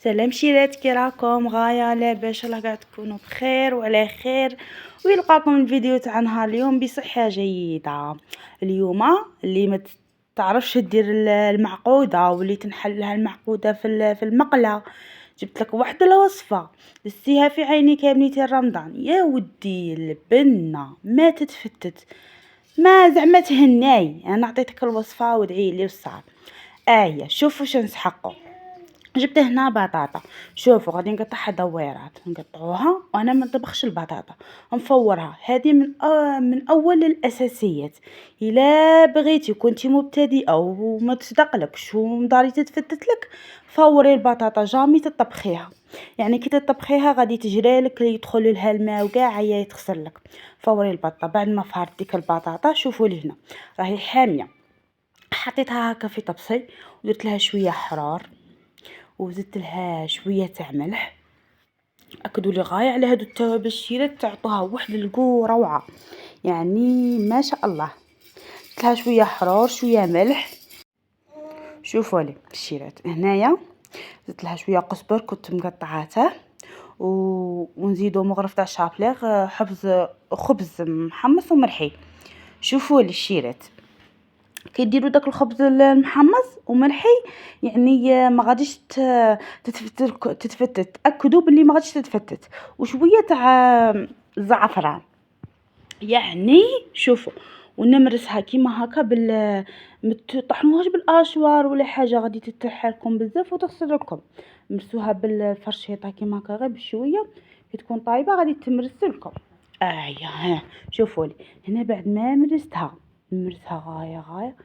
سلام شيرات، كي راكم؟ غايه لاباس؟ الله قاعد تكونوا بخير وعلى خير، ويلقاكم الفيديو تاع نهار اليوم بصحه جيده. اليوم اللي ما تعرفش دير المعقوده واللي تنحلها المعقوده في المقله، جبت لك واحد الوصفه دسيها في عينيك يا بنيتي رمضان. يا ودي البنه ما تتفتت، ما زعما تهناي. انا عطيتك الوصفه وادعي لي وصار. شوفوا شنو نسحقوا. جبت هنا بطاطا، شوفوا غادي نقطعها دويرات، نقطعوها وانا ما نطبخش البطاطا، نفورها. هذه من اول الاساسيات. الا بغيتي كنتي مبتدئه وما تصدقلكش ومداري تتفتت لك، فوري البطاطا، جامي تطبخيها. يعني كي تطبخيها غادي تجري لك، يدخل لها الماء وكاع يتغسل لك. فوري البطاطا. بعد ما فارت ديك البطاطا، شوفوا لي هنا راهي حاميه، حطيتها هكا في طبسي ودرت لها شويه حرار وزدت لها شويه تاع ملح. اكدوا لي غايه على هادو التوابل الشيرات، تعطوها واحد الكو روعه، يعني ما شاء الله. زدت لها شويه حرار شويه ملح. شوفوا لي الشيرات هنايا زدت لها شويه قزبر كنت مقطعاته، ونزيدو مغرف تاع شابليغ، خبز محمص ومرحي. شوفوا لي الشيرات كي ديروا داك الخبز المحمص وملحي، يعني ما غاديش تتفتت. تاكدوا باللي ما غاديش تتفتت. وشويه تاع الزعفران، يعني شوفوا. ونمرسها كيما هكا ما تطحنوهاش بالاشوار ولا حاجه، غادي تترحى لكم بزاف وتغسل لكم. مرسوها بالفرشيطه كيما هكا غير بشويه، كي تكون طايبه غادي تمرس لكم. ها شوفوا لي هنا بعد ما مرستها، نمرسها غايه.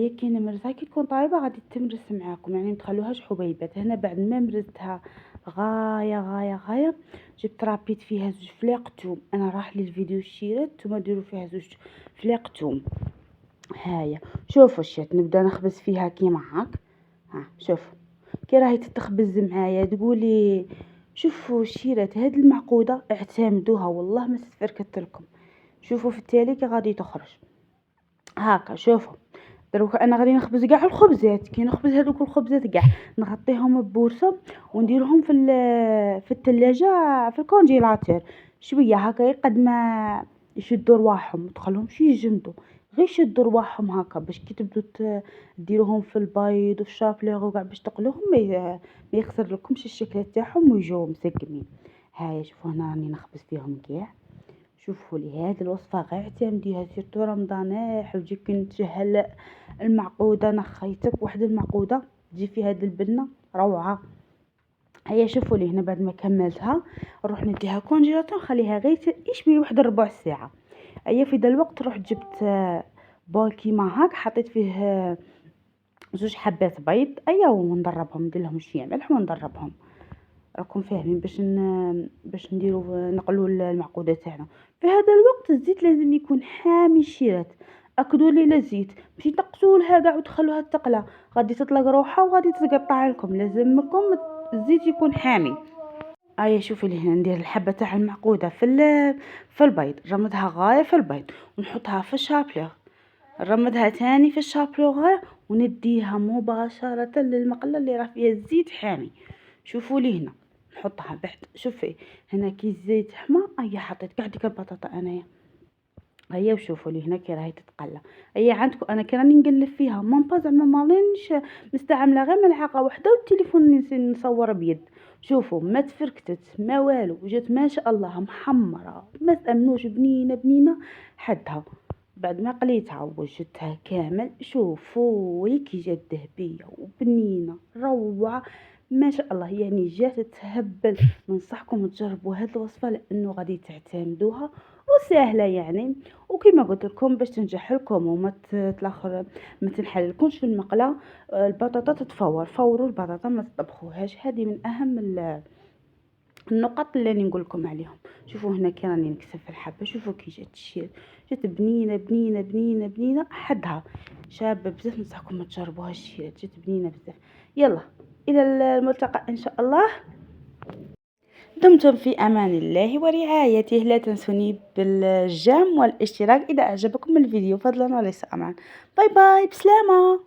كي نمرسها كي تكون طايبه غادي تمرس معاكم، يعني ما تخلوهاش حبيبات. هنا بعد ما مرستها غايه جبت رابيت فيها 2 فلاق توم. انا راح لي الفيديو الشيرات، نتوما ديروا فيها 2 فلاق توم. هايا شوفوا الشيرات، نبدا نخبز فيها كيما هاك. شوفوا كي راهي تتخبز معايا تقولي. شوفوا الشيرات، هاد المعقوده اعتمدوها والله ما تتفركت لكم. شوفوا في التالي كي غادي تخرج هاكا. شوفوا دروك انا غادي نخبز كاع الخبزات. كي نخبز هذوك الخبزات كاع نغطيهم ببورصه ونديرهم في الثلاجه في الكونجيلاتور شويه هكا، قد ما يشدوا رواحهم، ما تخليهمش يجمدوا، غير يشدوا رواحهم هكا باش كي تبدو ديروهم في البيض وفي الشابليغ وكاع باش تقلوهم ما يخسر لكمش الشكل تاعهم ويجوا مسقمين. هاي شوفوا هنا راني نخبز فيهم كاع. شوفوا لي هذه الوصفه غير اعتمديها، سيرتو رمضان حوجي كي نتجهل المعقوده نخيتك واحد المعقوده تجي فيها هذه البنه روعه. هيا شوفوا لي هنا بعد ما كملتها نروح نديها كونجيلاتور نخليها غير يشبي واحد ربع ساعه. في ذا الوقت رحت جبت بول كيما هاك، حطيت فيه 2 حبات بيض. ونضربهم، ندير لهم شويه ملح ونضربهم. راكم فاهمين باش نديروا نقلوا المعقوده تاعنا. في هذا الوقت الزيت لازم يكون حامي الشيرات، اكدوا لي لا زيت باش تقصولها كاع وتخلوها تقلى، غادي تطلق روحها وغادي تقطع لكم. لازم الزيت يكون حامي. شوفي لي هنا ندير الحبه تاع المعقوده في البيض، رمدها غايه في البيض ونحطها في الشابليغ، نرمدها تاني في الشابلوغ ونديها مباشره للمقله اللي راه فيها الزيت حامي. شوفوا لي هنا نحطها بعد. شوفي هنا كي الزيت حمى، حطيت كاع ديك البطاطا انايا. وشوفوا لي هنا كي راهي تتقلى. عندكم انا كي راني نقلب فيها مون زعما مالينش مستعمله غير ملعقه واحده والتليفون نصور بيد. شوفوا ما تفركتت ما والو، جات ما شاء الله محمره، ما تامنوش بنينه حدها. بعد ما قليتها وجدتها كامل، شوفوا كي جات ذهبيه وبنينه روعه ما شاء الله، يعني جات تهبل. ننصحكم تجربوا هذه الوصفه لانه غادي تعتمدوها وسهله يعني. وكما قلت لكم باش تنجح لكم وما تلاخر ما تنحللكمش في المقله، البطاطا تتفور. فوروا البطاطا ما تطبخوهاش، هذه من اهم النقط اللي نقول لكم عليهم. شوفوا هنا كي راني نكسف الحبه، شوفوا كي جات الشير، جات بنينه حدها شابه بزاف. ننصحكم تجربوها الشير، جات بنينه بزاف. يلا الى الملتقى ان شاء الله. دمتم في امان الله ورعايته. لا تنسوني بالجيم والاشتراك اذا اعجبكم الفيديو، فضلا وليس امرا. باي باي، بسلامه.